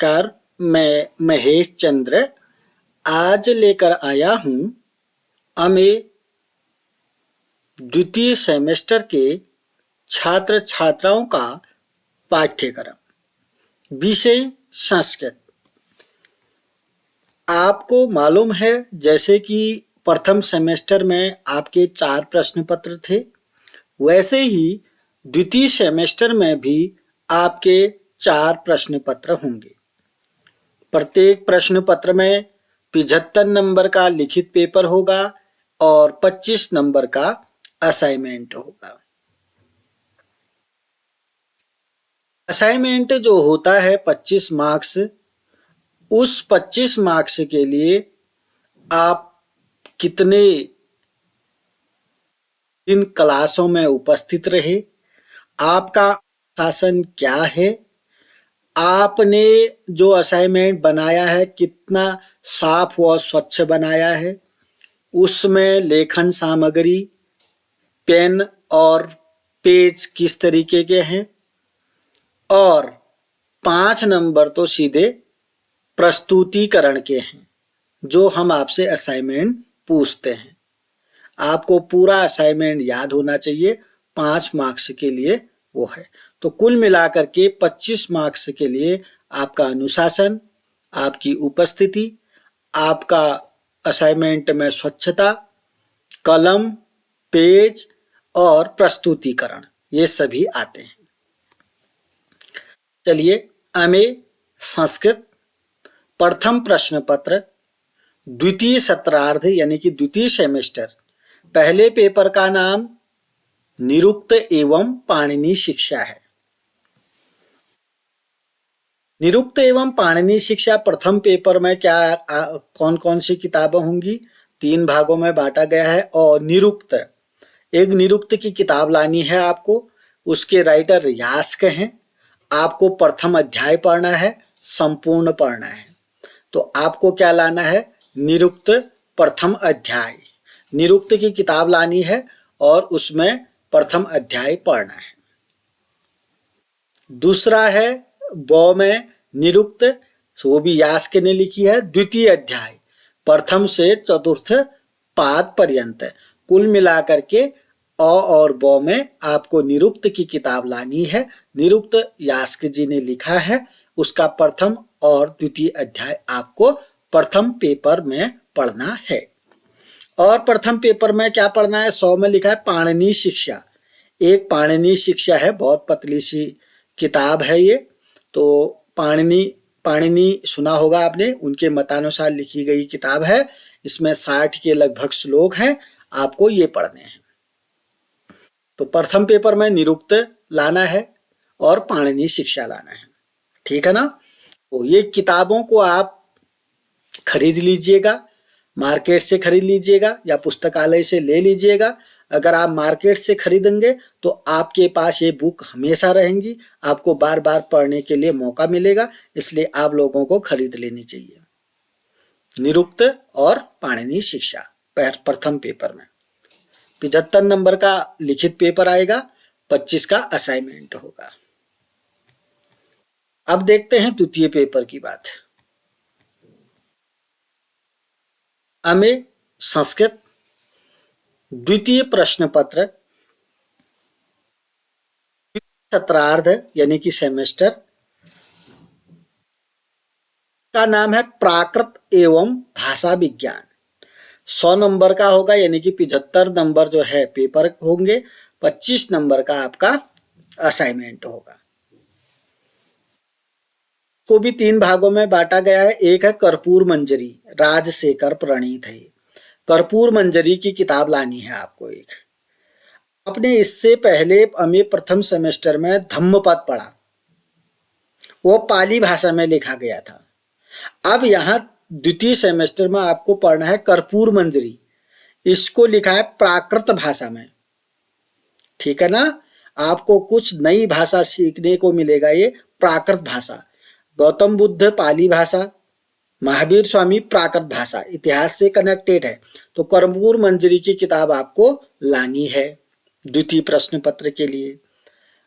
नमस्कार, मैं महेश चंद्र आज लेकर आया हूँ हमें द्वितीय सेमेस्टर के छात्र छात्राओं का पाठ्यक्रम विषय संस्कृत। आपको मालूम है जैसे कि प्रथम सेमेस्टर में आपके 4 प्रश्न पत्र थे, वैसे ही द्वितीय सेमेस्टर में भी आपके 4 प्रश्न पत्र होंगे। प्रत्येक प्रश्न पत्र में 75 नंबर का लिखित पेपर होगा और 25 नंबर का असाइनमेंट होगा। असाइनमेंट जो होता है 25 मार्क्स, उस 25 मार्क्स के लिए आप कितने दिन क्लासों में उपस्थित रहे, आपका शासन क्या है, आपने जो असाइनमेंट बनाया है कितना साफ व स्वच्छ बनाया है, उसमें लेखन सामग्री, पेन और पेज किस तरीके के हैं, और 5 नंबर तो सीधे प्रस्तुतिकरण के हैं जो हम आपसे असाइनमेंट पूछते हैं। आपको पूरा असाइनमेंट याद होना चाहिए, 5 मार्क्स के लिए वो है। तो कुल मिलाकर के 25 मार्क्स के लिए आपका अनुशासन, आपकी उपस्थिति, आपका असाइनमेंट में स्वच्छता, कलम, पेज और प्रस्तुतिकरण, ये सभी आते हैं। चलिए हमें संस्कृत प्रथम प्रश्न पत्र द्वितीय सत्रार्ध यानी कि द्वितीय सेमेस्टर, पहले पेपर का नाम निरुक्त एवं पाणिनि शिक्षा है। निरुक्त एवं पाणिनि शिक्षा प्रथम पेपर में क्या कौन कौन सी किताबें होंगी, 3 भागों में बांटा गया है। और निरुक्त, एक निरुक्त की किताब लानी है आपको, उसके राइटर यास्क हैं। आपको प्रथम अध्याय पढ़ना है, संपूर्ण पढ़ना है। तो आपको क्या लाना है, निरुक्त प्रथम अध्याय, निरुक्त की किताब लानी है और उसमें प्रथम अध्याय पढ़ना है। दूसरा है ब में निरुक्त, वो भी यास्क ने लिखी है, द्वितीय अध्याय प्रथम से चतुर्थ पाद पर्यंत। कुल मिलाकर के अ और ब में आपको निरुक्त की किताब लानी है। निरुक्त यास्क जी ने लिखा है, उसका प्रथम और द्वितीय अध्याय आपको प्रथम पेपर में पढ़ना है। और प्रथम पेपर में क्या पढ़ना है, 100 में लिखा है पाणिनि शिक्षा। एक पाणिनि शिक्षा है, बहुत पतली सी किताब है ये। तो पाणिनि सुना होगा आपने, उनके मतानुसार लिखी गई किताब है। इसमें 60 के लगभग श्लोक हैं, आपको ये पढ़ने हैं। तो प्रथम पेपर में निरुक्त लाना है और पाणिनि शिक्षा लाना है, ठीक है ना। तो ये किताबों को आप खरीद लीजिएगा, मार्केट से खरीद लीजिएगा या पुस्तकालय से ले लीजिएगा। अगर आप मार्केट से खरीदेंगे तो आपके पास ये बुक हमेशा रहेंगी, आपको बार बार पढ़ने के लिए मौका मिलेगा, इसलिए आप लोगों को खरीद लेनी चाहिए। निरुक्त और पाणिनि शिक्षा प्रथम पेपर में 75 नंबर का लिखित पेपर आएगा, 25 का असाइनमेंट होगा। अब देखते हैं द्वितीय पेपर की बात। हमें संस्कृत द्वितीय प्रश्न पत्र सत्रार्ध यानी कि सेमेस्टर का नाम है प्राकृत एवं भाषा विज्ञान। 100 नंबर का होगा, यानी कि 75 नंबर जो है पेपर होंगे, 25 नंबर का आपका असाइनमेंट होगा। को भी 3 भागों में बांटा गया है। एक है कर्पूर मंजरी, राजशेखर प्रणीत है। कर्पूर मंजरी की किताब लानी है आपको एक। आपने इससे पहले हमें प्रथम सेमेस्टर में धम्मपद पढ़ा, वो पाली भाषा में लिखा गया था। अब यहाँ द्वितीय सेमेस्टर में आपको पढ़ना है कर्पूर मंजरी, इसको लिखा है प्राकृत भाषा में, ठीक है ना। आपको कुछ नई भाषा सीखने को मिलेगा, ये प्राकृत भाषा। गौतम बुद्ध पाली भाषा, महावीर स्वामी प्राकृत भाषा, इतिहास से कनेक्टेड है। तो कर्पूर मंजरी की किताब आपको लानी है द्वितीय प्रश्न पत्र के लिए।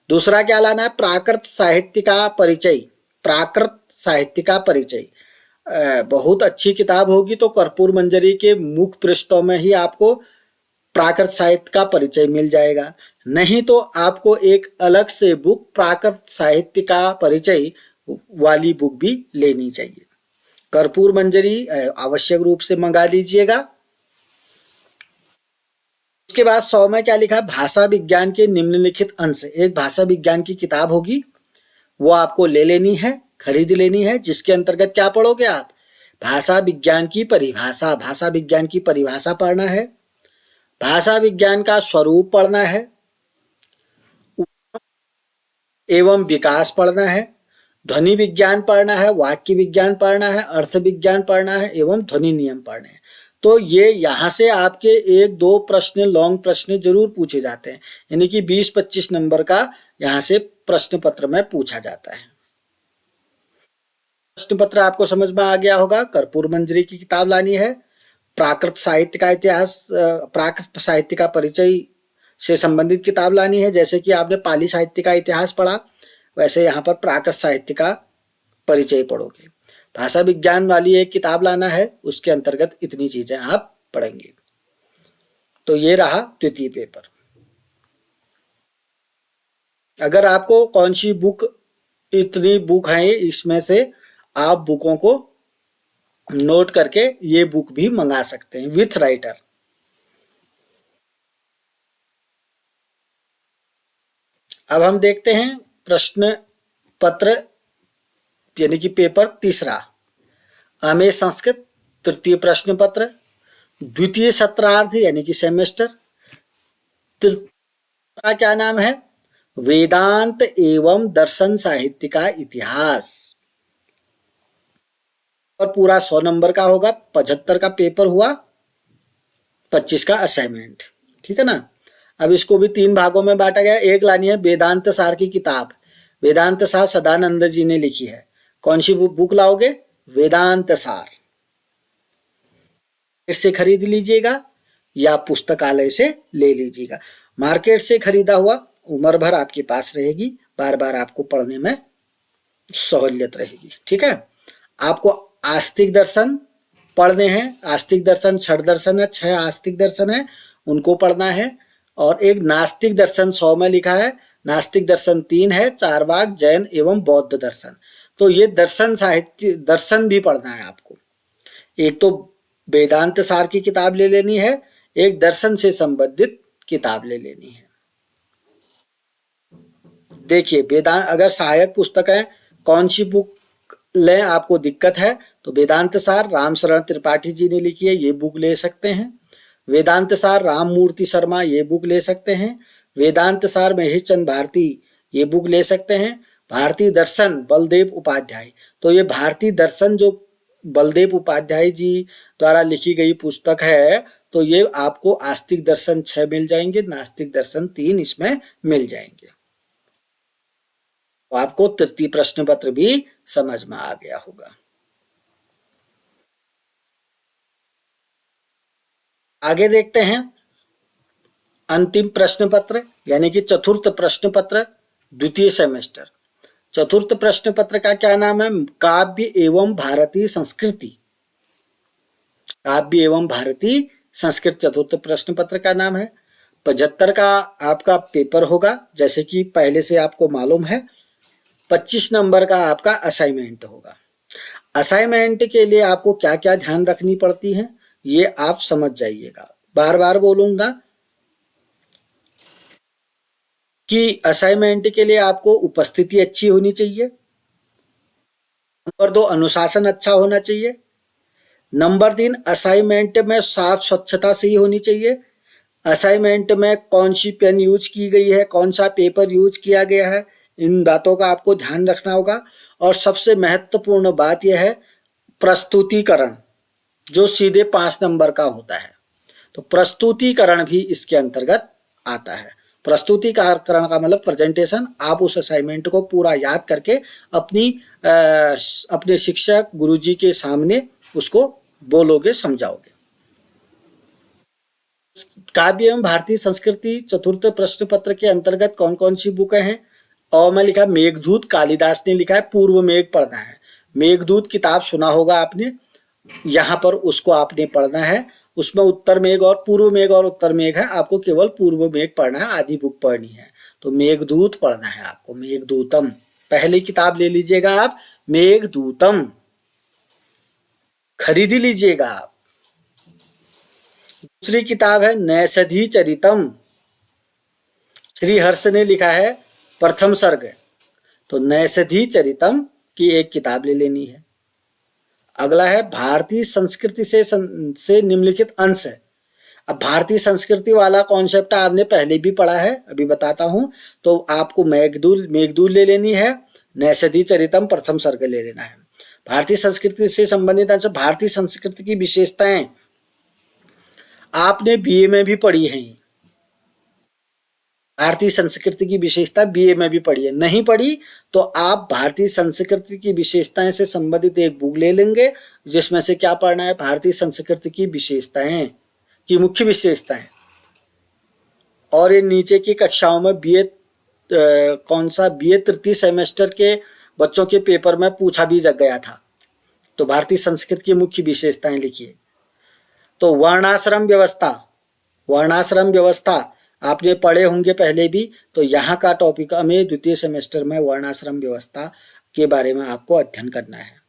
दूसरा क्या लाना है, प्राकृत साहित्य का परिचय, प्राकृत साहित्य का परिचय। बहुत अच्छी किताब होगी तो कर्पूर मंजरी के मुख्य पृष्ठों में ही आपको प्राकृत साहित्य का परिचय मिल जाएगा। नहीं तो आपको एक अलग से बुक प्राकृत साहित्य का परिचय वाली बुक भी लेनी चाहिए। कर्पूर मंजरी आवश्यक रूप से मंगा लीजिएगा। उसके बाद 100 में क्या लिखा है, भाषा विज्ञान के निम्नलिखित अंश। एक भाषा विज्ञान की किताब होगी, वो आपको ले लेनी है, खरीद लेनी है, जिसके अंतर्गत क्या पढ़ोगे आप, भाषा विज्ञान की परिभाषा। भाषा विज्ञान की परिभाषा पढ़ना है, भाषा विज्ञान का स्वरूप पढ़ना है एवं विकास पढ़ना है, ध्वनि विज्ञान पढ़ना है, वाक्य विज्ञान पढ़ना है, अर्थ विज्ञान पढ़ना है एवं ध्वनि नियम पढ़ने हैं। तो ये यहाँ से आपके 1-2 प्रश्न, लॉन्ग प्रश्न जरूर पूछे जाते हैं, यानी कि 20-25 नंबर का यहाँ से प्रश्न पत्र में पूछा जाता है। प्रश्न पत्र आपको समझ में आ गया होगा। कर्पूर मंजरी की किताब लानी है, प्राकृत साहित्य का इतिहास, प्राकृत साहित्य का परिचय से संबंधित किताब लानी है। जैसे कि आपने पाली साहित्य का इतिहास पढ़ा, वैसे यहाँ पर प्राकृत साहित्य का परिचय पढ़ोगे। भाषा विज्ञान वाली एक किताब लाना है, उसके अंतर्गत इतनी चीजें आप पढ़ेंगे। तो ये रहा द्वितीय पेपर। अगर आपको कौन सी बुक, इतनी बुक है इसमें से आप बुकों को नोट करके ये बुक भी मंगा सकते हैं विथ राइटर। अब हम देखते हैं प्रश्न पत्र यानी कि पेपर तीसरा, अमेय संस्कृत तृतीय प्रश्न पत्र, द्वितीय सत्रार्ध यानी कि सेमेस्टर। का क्या नाम है, वेदांत एवं दर्शन साहित्य का इतिहास। और पूरा 100 नंबर का होगा, 75 का पेपर हुआ, 25 का असाइनमेंट। ठीक है ना। अब इसको भी 3 भागों में बांटा गया। एक लानी है वेदांत सार की किताब, वेदांत सार सदानंद जी ने लिखी है। कौन सी बुक लाओगे, वेदांत सार। मार्केट से खरीद लीजिएगा या पुस्तकालय से ले लीजिएगा। मार्केट से खरीदा हुआ उम्र भर आपके पास रहेगी, बार बार आपको पढ़ने में सहूलियत रहेगी। ठीक है। आपको आस्तिक दर्शन पढ़ने हैं, आस्तिक दर्शन 6 दर्शन है, 6 आस्तिक दर्शन है, उनको पढ़ना है। और एक नास्तिक दर्शन 100 में लिखा है, नास्तिक दर्शन 3 है, चारवाक, जैन एवं बौद्ध दर्शन। तो ये दर्शन साहित्य, दर्शन भी पढ़ना है आपको। एक तो वेदांत सार की किताब ले लेनी है, एक दर्शन से संबंधित किताब ले लेनी है। देखिए वेदांत, अगर सहायक पुस्तक है कौन सी बुक लें, आपको दिक्कत है तो वेदांत सार राम शरण त्रिपाठी जी ने लिखी है, ये बुक ले सकते हैं। वेदांत सार राम मूर्ति शर्मा, ये बुक ले सकते हैं। वेदांत सार महेश चंद्र भारती, ये बुक ले सकते हैं। भारतीय दर्शन बलदेव उपाध्याय, तो ये भारतीय दर्शन जो बलदेव उपाध्याय जी द्वारा लिखी गई पुस्तक है, तो ये आपको आस्तिक दर्शन 6 मिल जाएंगे, नास्तिक दर्शन 3 इसमें मिल जाएंगे। तो आपको तृतीय प्रश्न पत्र भी समझ में आ गया होगा। आगे देखते हैं अंतिम प्रश्न पत्र यानी कि चतुर्थ प्रश्न पत्र द्वितीय सेमेस्टर। चतुर्थ प्रश्न पत्र का क्या नाम है, काव्य एवं भारतीय संस्कृति। काव्य एवं भारतीय संस्कृत चतुर्थ प्रश्न पत्र का नाम है। 75 का आपका पेपर होगा, जैसे कि पहले से आपको मालूम है। 25 नंबर का आपका असाइनमेंट होगा। असाइनमेंट के लिए आपको क्या क्या ध्यान रखनी पड़ती है ये आप समझ जाइएगा। बार बार बोलूंगा कि असाइनमेंट के लिए आपको उपस्थिति अच्छी होनी चाहिए। नंबर 2, अनुशासन अच्छा होना चाहिए। नंबर 3, असाइनमेंट में साफ स्वच्छता सही होनी चाहिए। असाइनमेंट में कौन सी पेन यूज की गई है, कौन सा पेपर यूज किया गया है, इन बातों का आपको ध्यान रखना होगा। और सबसे महत्वपूर्ण बात यह है प्रस्तुतिकरण, जो सीधे 5 नंबर का होता है। तो प्रस्तुतिकरण भी इसके अंतर्गत आता है। प्रस्तुतिकरण का मतलब प्रेजेंटेशन। आप उस असाइनमेंट को पूरा याद करके अपने शिक्षक गुरुजी के सामने उसको बोलोगे, समझाओगे। काव्य एवं भारतीय संस्कृति चतुर्थ प्रश्न पत्र के अंतर्गत कौन कौन सी बुकें हैं। और में लिखा मेघदूत, कालिदास ने लिखा है। पूर्व मेघ पढ़ना है। मेघदूत किताब सुना होगा आपने, यहाँ पर उसको आपने पढ़ना है। उसमें उत्तर मेघ और पूर्व मेघ और उत्तर मेघ है, आपको केवल पूर्व मेघ पढ़ना है, आधी बुक पढ़नी है। तो मेघदूत पढ़ना है आपको, मेघदूतम। पहली किताब ले लीजिएगा आप, मेघदूतम खरीद लीजिएगा आप। दूसरी किताब है नैषधि चरितम, श्री हर्ष ने लिखा है प्रथम सर्ग, तो नैषधि चरितम की एक किताब ले लेनी है। अगला है भारतीय संस्कृति से निम्नलिखित अंश है। अब भारतीय संस्कृति वाला कॉन्सेप्ट आपने पहले भी पढ़ा है, अभी बताता हूं। तो आपको मेघदूत ले लेनी है, नैषधि चरितम प्रथम सर्ग ले लेना है। भारतीय संस्कृति से संबंधित अंश, भारतीय संस्कृति की विशेषताएं आपने बीए में भी पढ़ी है। भारतीय संस्कृति की विशेषता बीए में भी पढ़ी है, नहीं पढ़ी तो आप भारतीय संस्कृति की विशेषताएं से संबंधित एक बुक ले लेंगे, जिसमें से क्या पढ़ना है, भारतीय संस्कृति की विशेषताएं की मुख्य विशेषताएं। और ये नीचे की कक्षाओं में बीए कौन सा बीए तृतीय सेमेस्टर के बच्चों के पेपर में पूछा भी गया था। तो भारतीय संस्कृति की मुख्य विशेषताएं लिखिए। तो वर्णाश्रम व्यवस्था, वर्णाश्रम व्यवस्था आपने पढ़े होंगे पहले भी, तो यहाँ का टॉपिक हमें द्वितीय सेमेस्टर में वर्णाश्रम व्यवस्था के बारे में आपको अध्ययन करना है।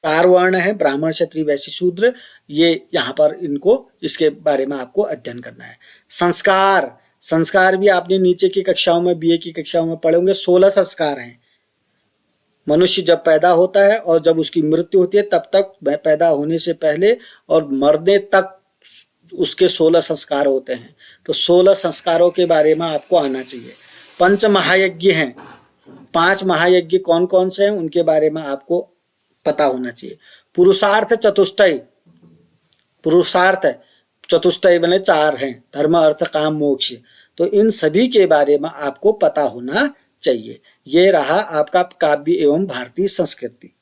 4 वर्ण है, ब्राह्मण क्षत्रिय वैश्य शूद्र, ये यहाँ पर इनको इसके बारे में आपको अध्ययन करना है। संस्कार, संस्कार भी आपने नीचे की कक्षाओं में बीए की कक्षाओं में पढ़े होंगे। 16 संस्कार हैं। मनुष्य जब पैदा होता है और जब उसकी मृत्यु होती है तब तक, पैदा होने से पहले और मरने तक उसके 16 संस्कार होते हैं। तो 16 संस्कारों के बारे में आपको आना चाहिए। 5 महायज्ञ हैं, 5 महायज्ञ कौन कौन से हैं उनके बारे में आपको पता होना चाहिए। पुरुषार्थ चतुष्टय, पुरुषार्थ चतुष्टय बने 4 हैं, धर्म अर्थ काम मोक्ष। तो इन सभी के बारे में आपको पता होना चाहिए। ये रहा आपका काव्य एवं भारतीय संस्कृति।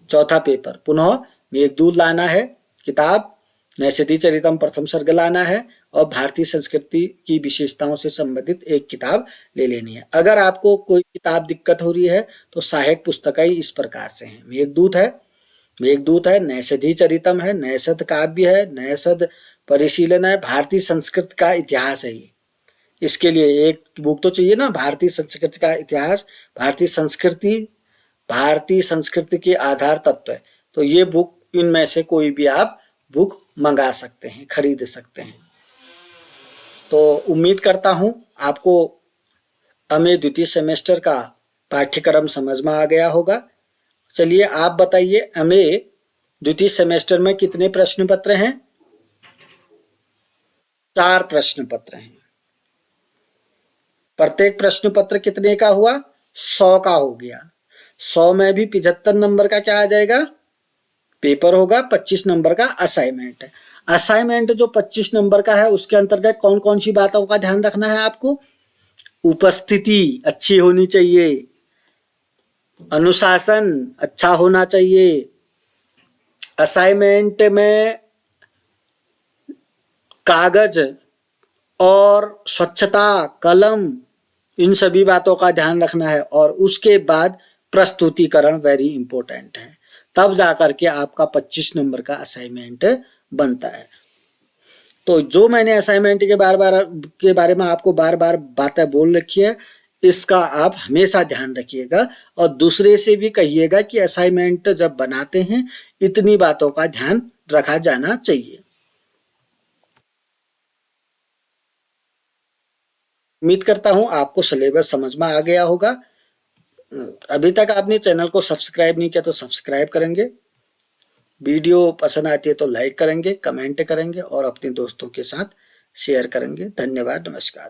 चौथा पेपर, पुनः मेघदूत लाना है किताब, नैषधि चरितम प्रथम सर्ग लाना है और भारतीय संस्कृति की विशेषताओं से संबंधित एक किताब ले लेनी है। अगर आपको कोई किताब दिक्कत हो रही है तो सहायक पुस्तकें इस प्रकार से हैं। मेघदूत है, मेघदूत है, नैषधि चरितम है, नैषध काव्य है, नैषध परिशीलन है, भारतीय संस्कृति का इतिहास है। इसके लिए एक बुक तो चाहिए ना, भारतीय संस्कृति का इतिहास, भारतीय संस्कृति के आधार तत्व है। तो ये बुक, इनमें से कोई भी आप बुक मंगा सकते हैं, खरीद सकते हैं। तो उम्मीद करता हूं आपको हमें द्वितीय सेमेस्टर का पाठ्यक्रम समझ में आ गया होगा। चलिए आप बताइए, हमें द्वितीय सेमेस्टर में कितने प्रश्न पत्र हैं? 4 प्रश्न पत्र हैं। प्रत्येक प्रश्न पत्र कितने का हुआ? 100 का हो गया। 100 में भी 75 नंबर का क्या आ जाएगा? पेपर होगा। 25 नंबर का असाइनमेंट है। असाइनमेंट जो 25 नंबर का है उसके अंतर्गत कौन कौन सी बातों का ध्यान रखना है आपको? उपस्थिति अच्छी होनी चाहिए, अनुशासन अच्छा होना चाहिए, असाइनमेंट में कागज और स्वच्छता, कलम, इन सभी बातों का ध्यान रखना है। और उसके बाद प्रस्तुतिकरण वेरी इंपॉर्टेंट है, तब जाकर के आपका 25 नंबर का असाइनमेंट बनता है। तो जो मैंने असाइनमेंट के बारे में आपको बार बार बातें बोल रखी है, इसका आप हमेशा ध्यान रखिएगा और दूसरे से भी कहिएगा कि असाइनमेंट जब बनाते हैं इतनी बातों का ध्यान रखा जाना चाहिए। उम्मीद करता हूं आपको सिलेबस समझ में आ गया होगा। अभी तक आपने चैनल को सब्सक्राइब नहीं किया तो सब्सक्राइब करेंगे, वीडियो पसंद आती है तो लाइक करेंगे, कमेंट करेंगे और अपने दोस्तों के साथ शेयर करेंगे। धन्यवाद, नमस्कार।